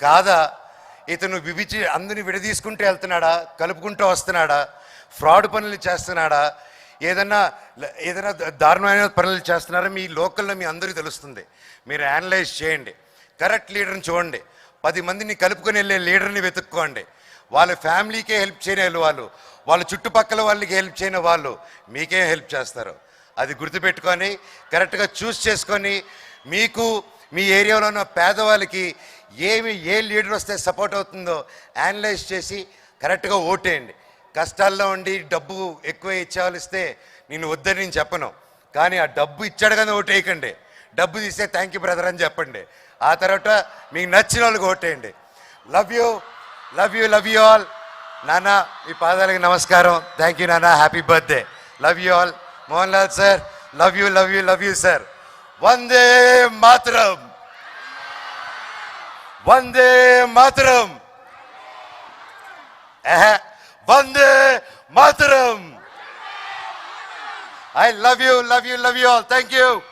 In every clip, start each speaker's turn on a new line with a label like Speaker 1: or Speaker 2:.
Speaker 1: కాదా? ఇతను అందరిని విడదీసుకుంటూ వెళ్తున్నాడా, కలుపుకుంటూ వస్తున్నాడా, ఫ్రాడ్ పనులు చేస్తున్నాడా, ఏదైనా దారుణమైన పనులు చేస్తున్నారా? మీ లోకల్లో మీ అందరికీ తెలుస్తుంది. మీరు అనలైజ్ చేయండి, కరెక్ట్ లీడర్ని చూడండి, 10 మందిని కలుపుకొని వెళ్ళే లీడర్ని వెతుక్కోండి. వాళ్ళ ఫ్యామిలీకే హెల్ప్ చేయని వాళ్ళు, వాళ్ళ చుట్టుపక్కల వాళ్ళకి హెల్ప్ చేయని వాళ్ళు మీకేం హెల్ప్ చేస్తారు? అది గుర్తుపెట్టుకొని కరెక్ట్గా చూస్ చేసుకొని మీకు మీ ఏరియాలో ఉన్న పేదవాళ్ళకి ఏ లీడర్ వస్తే సపోర్ట్ అవుతుందో అనలైజ్ చేసి కరెక్ట్గా ఓటేయండి. కష్టాల్లో ఉండి డబ్బు ఎక్కువ ఇచ్చేవాళ్ళు ఇస్తే నేను వద్దని నేను చెప్పను, కానీ ఆ డబ్బు ఇచ్చాడు కానీ ఓటేయకండి. డబ్బు తీస్తే థ్యాంక్ యూ బ్రదర్ అని చెప్పండి. ఆ తర్వాత మీకు నచ్చిన వాళ్ళకి ఓటేయండి. Love you love you love you all. నాన్న మీ పాదాలకి నమస్కారం. థ్యాంక్ యూ నాన్న, happy birthday. Love you all. Mohan Lal sir, love you love you love you sir. Vande Mataram, Vande Mataram, Vande Mataram. I love you, love you, love you all. Thank you.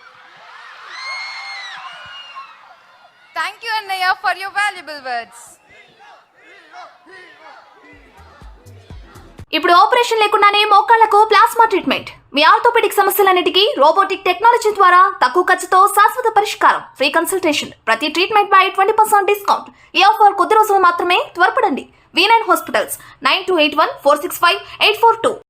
Speaker 2: Thank you, Annaya, for your valuable words.
Speaker 3: ఇప్పుడు operation లేకుండానే మోకాళ్లకు plasma treatment. మీ orthopaedic సమస్యలన్నిటికీ robotic technology ద్వారా తక్కువ ఖర్చుతో శాశ్వత పరిష్కారం. Free consultation. ప్రతి treatment పై 20% discount. ఈ ఆఫర్ కొద్ది రోజులు మాత్రమే. త్వరపడండి. V9 hospitals 9281465842.